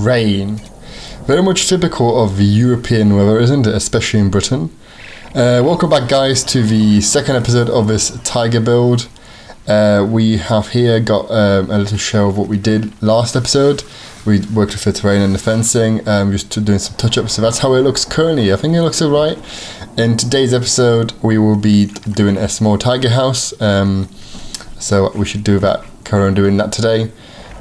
rain. Very much typical of the European weather, isn't it? Especially in Britain. Welcome back, guys, to the second episode of this Tiger build. We have here got a little show of what we did last episode. We worked with the terrain and the fencing, just doing some touch-ups, so that's how it looks currently. I think it looks alright. In today's episode, we will be doing a small tiger house, so we should do that, carry on doing that today.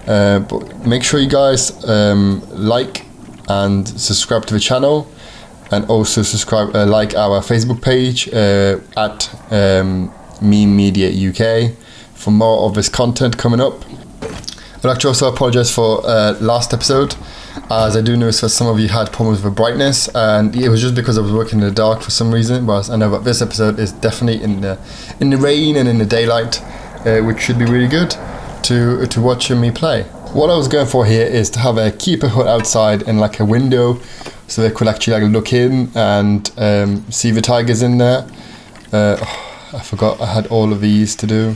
But make sure you guys like and subscribe to the channel, and also subscribe, like our Facebook page at Meme Media UK for more of this content coming up. I'd like to also apologise for last episode, as I do notice that some of you had problems with the brightness, and it was just because I was working in the dark for some reason. Whereas I know that this episode is definitely in the rain and in the daylight, which should be really good to watch me play. What I was going for here is to have a keeper hut outside and like a window, so they could actually like look in and see the tigers in there. I forgot I had all of these to do.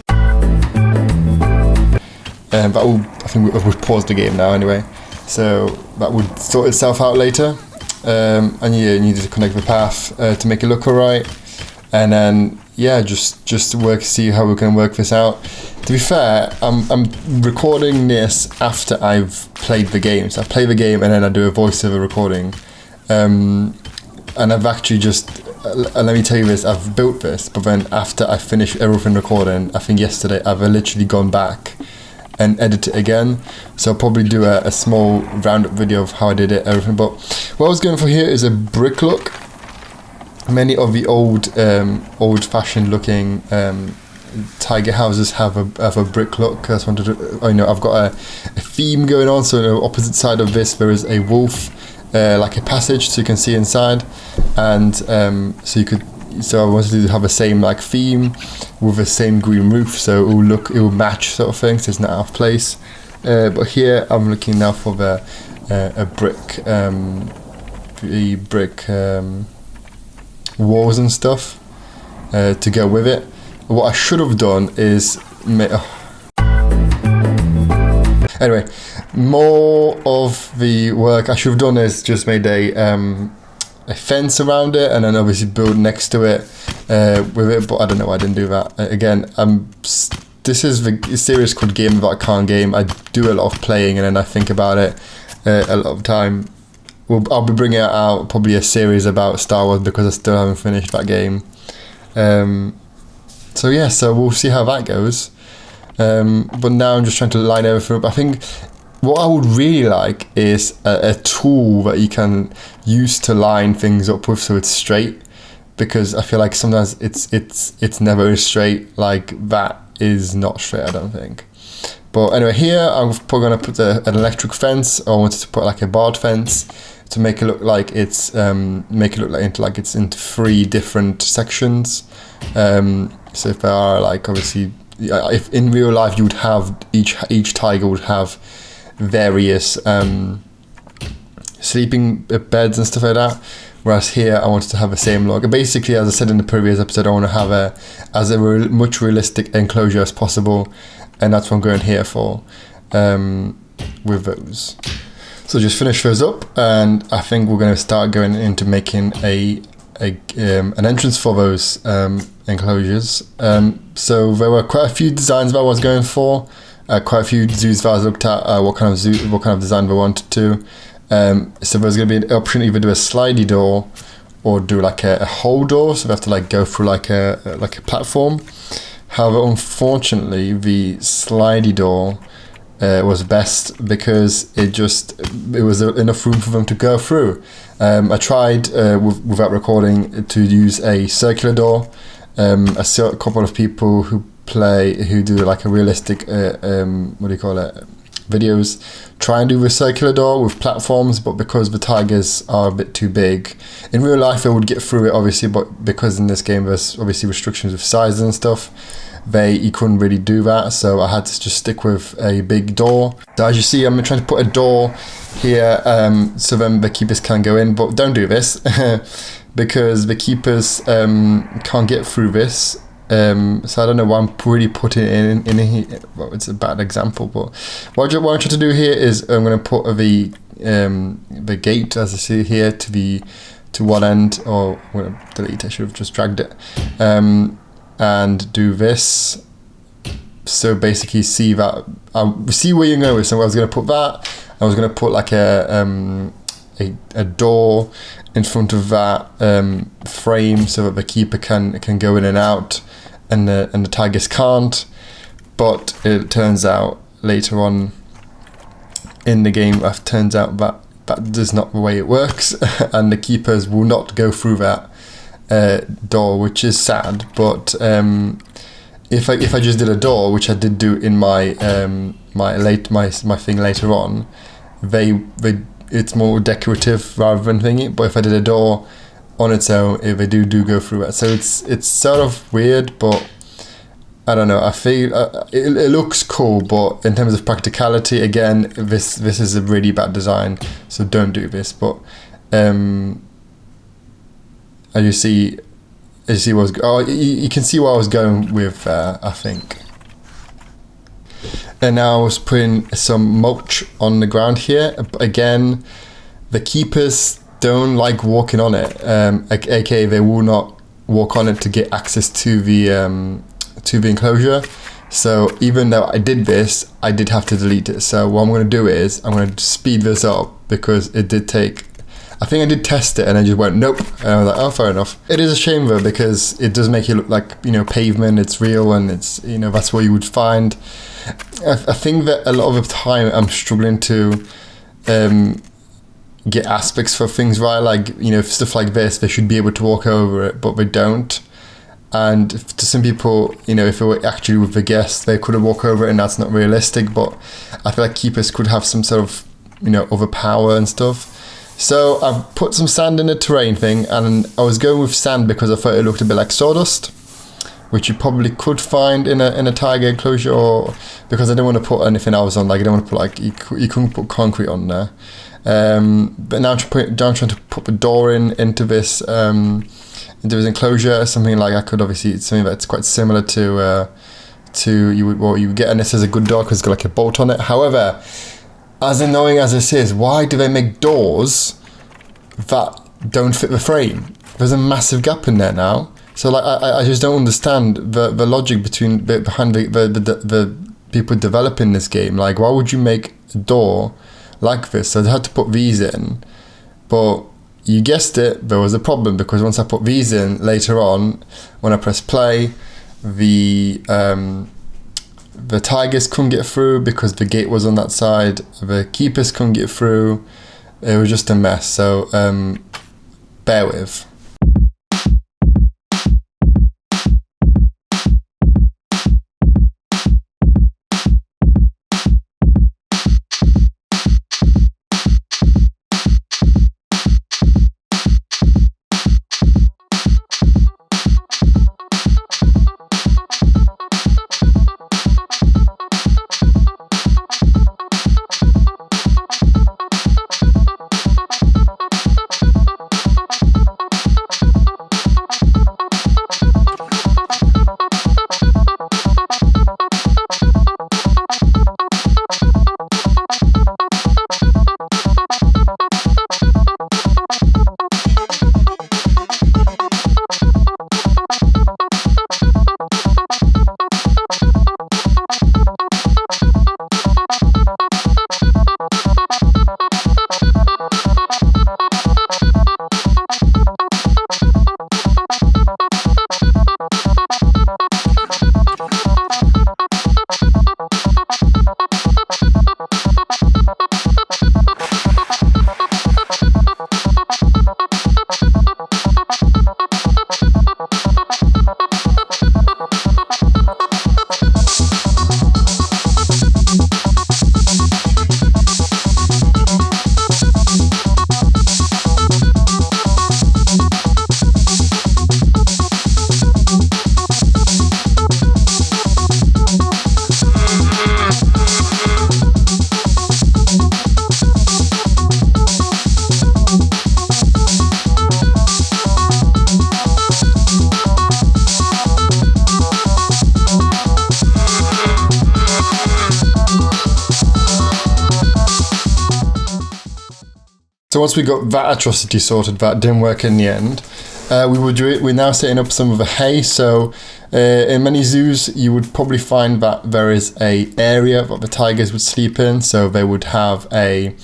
But I think we'll pause the game now anyway, so that would sort itself out later. And yeah, you need to connect the path to make it look alright, and then yeah, just see how we can work this out. To be fair, I'm recording this after I've played the game, so I play the game and then I do a voiceover recording, and I've actually just let me tell you this, I've built this, but then after I finish everything recording, I think yesterday, I've literally gone back and edit it again, so I'll probably do a small roundup video of how I did it, everything. But what I was going for here is a brick look. Many of the old-fashioned looking tiger houses have a brick look. I just wanted to, I've got a theme going on. So on the opposite side of this, there is a wolf, like a passage, so you can see inside, and so I wanted to have the same like theme with the same green roof, so it will match sort of thing, so it's not out of place. But here I'm looking now for the brick walls and stuff to go with it. What I should have done is anyway, more of the work I should have done is just made a fence around it, and then obviously build next to it with it, but I don't know why I didn't do that. Again, this is the series called Game That I Can't Game. I do a lot of playing and then I think about it a lot of time. I'll be bringing out probably a series about Star Wars because I still haven't finished that game. So yeah, so we'll see how that goes. But now I'm just trying to line everything up. I think what I would really like is a tool that you can use to line things up with so it's straight, because I feel like sometimes it's never straight. Like that is not straight, I don't think. But anyway, here I'm probably going to put an electric fence. I wanted to put like a barred fence to make it look like it's it's into 3 different sections. So if there are like, obviously, if in real life you would have each tiger would have various sleeping beds and stuff like that, whereas here I wanted to have the same look. Basically, as I said in the previous episode, I want to have a much realistic enclosure as possible, and that's what I'm going here for with those. So just finish those up, and I think we're going to start going into making an entrance for those enclosures. So there were quite a few designs that I was going for. Quite a few zoos that I looked at what kind of design they wanted to. So there's going to be an option either do a slidey door or do like a whole door, so we have to like go through like a platform. However, unfortunately, the slidey door was best because it was enough room for them to go through. I tried without recording to use a circular door. I saw a couple of people who do like a realistic videos try and do a circular door with platforms, but because the tigers are a bit too big, in real life they would get through it obviously, but because in this game there's obviously restrictions with size and stuff, you couldn't really do that, so I had to just stick with a big door. So as you see, I'm trying to put a door here so then the keepers can go in, but don't do this because the keepers can't get through this So I don't know why I'm really putting it in here. Well, it's a bad example, but what I want you to do here is I'm going to put the gate, as I see here, to one end, or I'm going to delete. I should have just dragged it, and do this. So basically, see that see where you're going with. So I was going to put that. I was going to put like a door in front of that frame so that the keeper can go in and out, and the tigers can't. But it turns out later on in the game, it turns out that is not the way it works, and the keepers will not go through that door, which is sad. But if I just did a door, which I did do in my thing later on, it's more decorative rather than thingy. But if I did a door on its own, they do go through it. So it's sort of weird, but I don't know. I feel it looks cool, but in terms of practicality, again, this is a really bad design. So don't do this. But as you see you can see where I was going with. I think. And now I was putting some mulch on the ground here. Again, the keepers don't like walking on it. AKA, they will not walk on it to get access to the enclosure. So even though I did this, I did have to delete it. So what I'm going to do is I'm going to speed this up, because it did take. I think I did test it and I just went nope, and I was like, oh, fair enough. It is a shame though, because it does make it look like, pavement. It's real, and it's that's what you would find. I think that a lot of the time I'm struggling to get aspects for things right, like stuff like this. They should be able to walk over it, but they don't. And to some people, if it were actually with the guests, they could have walked over it, and that's not realistic. But I feel like keepers could have some sort of overpower and stuff. So I've put some sand in the terrain thing, and I was going with sand because I thought it looked a bit like sawdust, which you probably could find in a tiger enclosure, or because I didn't want to put anything else on. Like I don't want to put you couldn't put concrete on there. But now I'm trying to put the door into this enclosure. Something like I could obviously, it's something that's quite similar to what you would get, and this is a good door because it's got like a bolt on it. However, as annoying as this is, why do they make doors that don't fit the frame? There's a massive gap in there now. So like I just don't understand the logic behind the people developing this game. Like, why would you make a door like this? So they had to put these in, but you guessed it, there was a problem, because once I put these in later on, when I press play, the tigers couldn't get through because the gate was on that side. The keepers couldn't get through. It was just a mess. So bear with. So once we got that atrocity sorted, that didn't work in the end, we're now setting up some of the hay. So in many zoos, you would probably find that there is a area that the tigers would sleep in. So they would have a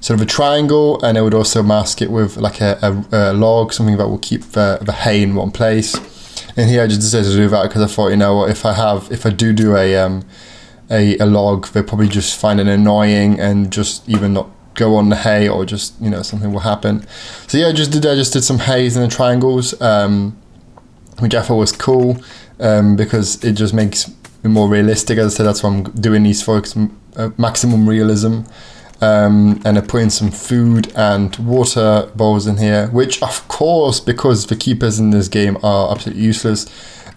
sort of a triangle, and they would also mask it with like a log, something that will keep the hay in one place. And here I just decided to do that because I thought, you know what, if I do a log, they'll probably just find it annoying and just even not go on the hay, or just, you know, something will happen. So yeah, I just did some hays and the triangles, which I thought was cool, because it just makes it more realistic. As I said, that's why I'm doing these for maximum realism. And I put in some food and water bowls in here, which of course, because the keepers in this game are absolutely useless,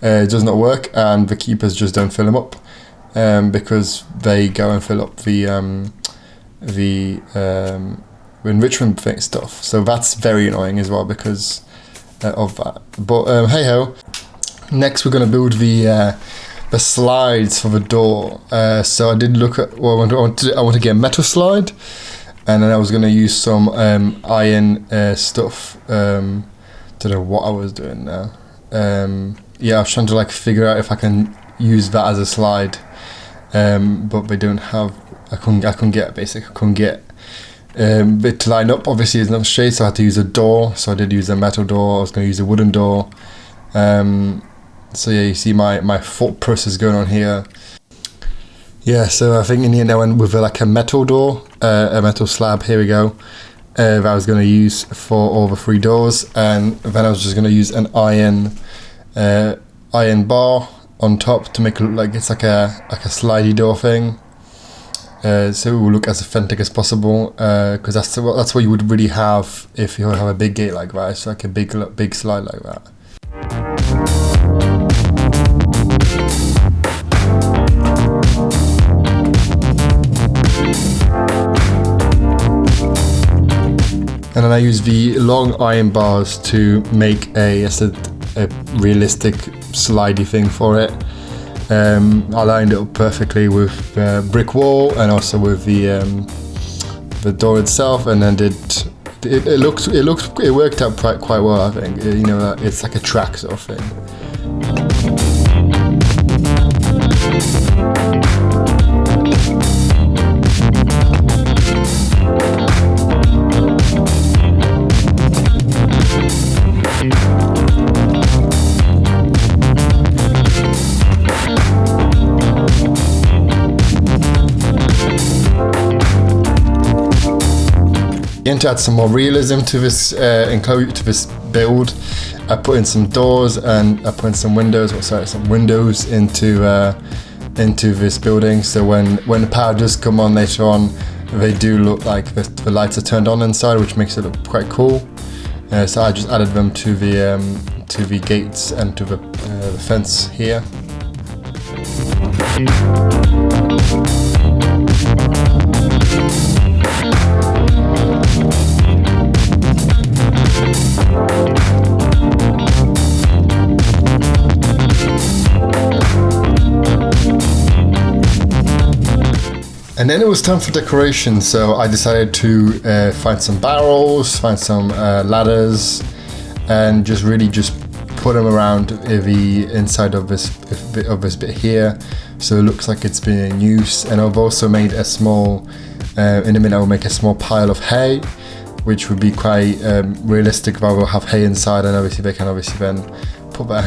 it does not work, and the keepers just don't fill them up, because they go and fill up the enrichment thing stuff. So that's very annoying as well because of that. But hey ho. Next we're going to build the slides for the door. So I did look at, well, I want to get a metal slide, and then I was going to use some iron stuff. Don't know what I was doing now. Yeah, I was trying to like figure out if I can use that as a slide, but they don't have. I couldn't get it to line up. Obviously it's not straight, so I had to use a door. So I did use a metal door. I was going to use a wooden door. So yeah, you see my thought process going on here. Yeah, so I think in the end I went with like a metal door, a metal slab. Here we go. That I was going to use for all the 3 doors, and then I was just going to use an iron bar on top to make it look like it's like a slidey door thing. So it will look as authentic as possible, because that's what you would really have if you have a big gate like that. It's like a big slide like that. And then I use the long iron bars to make a realistic slidey thing for it. I lined it up perfectly with the brick wall and also with the door itself, and then it worked out quite well, I think. You know, it's like a track sort of thing. To add some more realism to this enclosure, to this build, I put in some doors and I put in some windows. Some windows into this building. So when the power does come on later on, they do look like the lights are turned on inside, which makes it look quite cool. So I just added them to the gates and to the fence here. And then it was time for decoration, so I decided to find some barrels, find some ladders, and just put them around the inside of this bit here, so it looks like it's been in use. And I've also made a small, in a minute I will make a small pile of hay, which would be quite realistic. But we'll have hay inside, and obviously they can then put that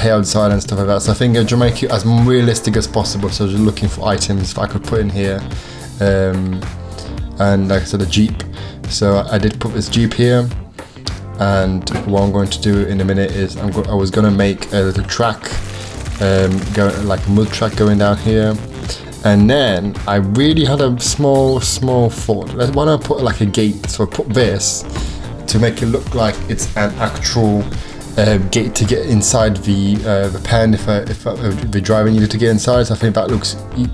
hay outside and stuff like that. So I think I'll make it as realistic as possible. So just looking for items that I could put in here, and like I said, a Jeep. So I did put this Jeep here, and what I'm going to do in a minute is I was going to make a little track, like a mud track going down here. And then I really had a small thought. Why don't I put like a gate? So I put this to make it look like it's an actual gate to get inside the pen if the driver needed to get inside. So I think that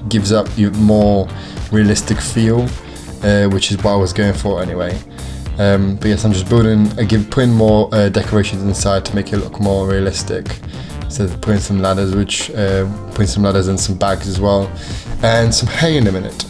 gives up you more realistic feel, which is what I was going for anyway. But yes, I'm just putting more decorations inside to make it look more realistic. So putting some ladders, putting some ladders and some bags as well, and some hay in a minute.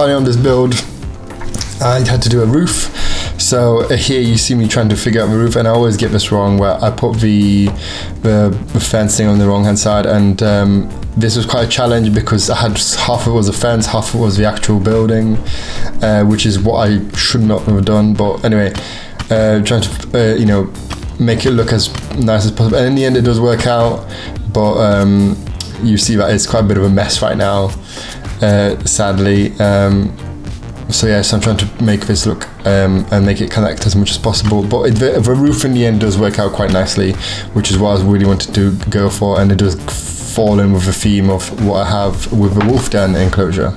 finally on this build, I had to do a roof. So here you see me trying to figure out the roof, and I always get this wrong where I put the fencing on the wrong hand side, and this was quite a challenge because I had half of it was a fence, half of it was the actual building, which is what I should not have done. But anyway, trying to make it look as nice as possible, and in the end it does work out. But you see that it's quite a bit of a mess right now, sadly. So yeah, so I'm trying to make this look and make it connect as much as possible. But the roof in the end does work out quite nicely, which is what I really wanted to go for, and it does fall in with the theme of what I have with the wolf den enclosure.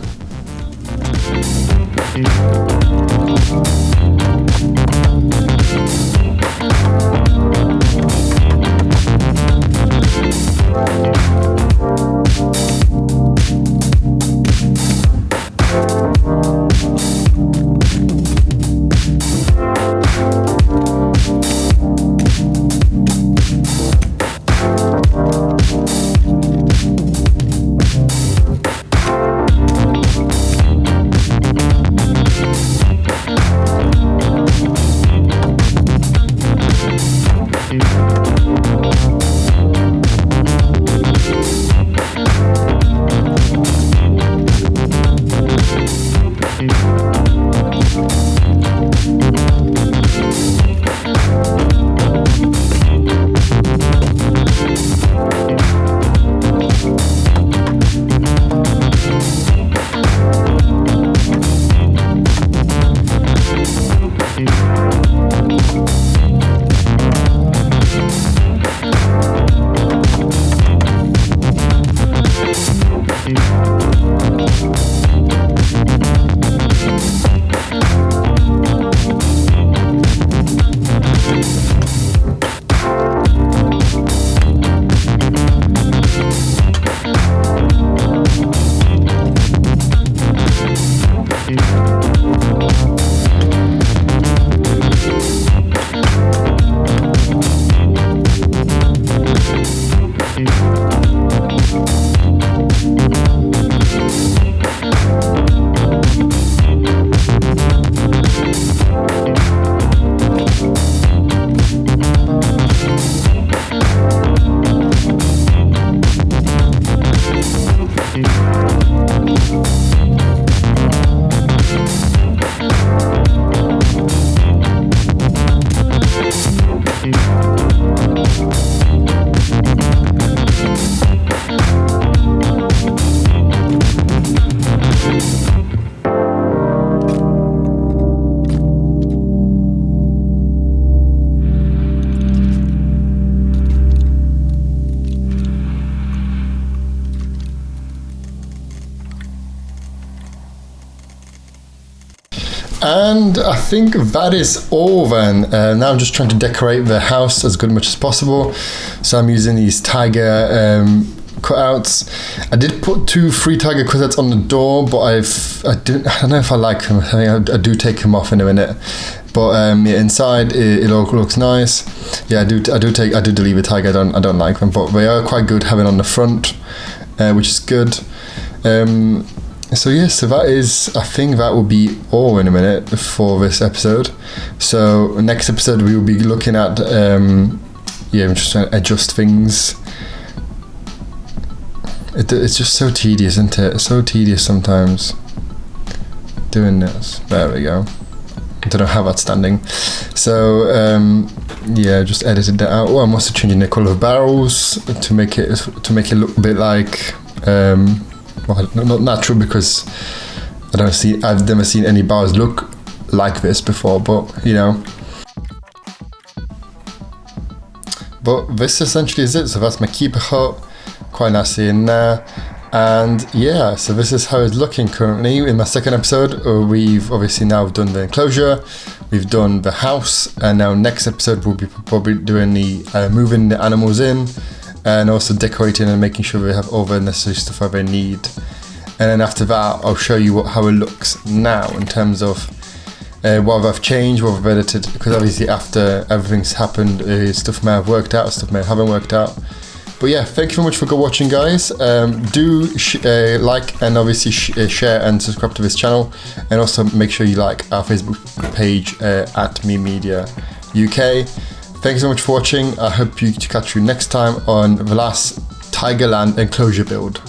And I think that is all then. Now I'm just trying to decorate the house as much as possible. So I'm using these tiger cutouts. I did put 2 free tiger cutouts on the door, but I don't know if I like them. I do take them off in a minute. But yeah, inside it all looks nice. Yeah, I do delete the tiger. I don't like them, but they are quite good having on the front, which is good. So yeah, so that is, I think that will be all in a minute for this episode. So next episode we will be looking at, I'm just trying to adjust things. It's just so tedious, isn't it? So tedious sometimes doing this. There we go. I don't know how that's standing. So just edited that out. Oh, I'm also changing the colour of barrels to make it look a bit like. Well, not natural, because I've never seen any bars look like this before, but But this essentially is it. So that's my keeper hut, quite nicely in there. And yeah, so this is how it's looking currently. In my second episode, we've obviously now done the enclosure, we've done the house, and now next episode we'll be probably doing the moving the animals in, and also decorating and making sure we have all the necessary stuff that they need. And then after that, I'll show you how it looks now in terms of what I've changed, what I've edited, because obviously after everything's happened, stuff may have worked out, stuff may haven't worked out. But yeah, thank you very much for watching, guys. Do like and obviously share and subscribe to this channel, and also make sure you like our Facebook page at Me Media UK. Thank you so much for watching. I hope to catch you next time on the last Tigerland enclosure build.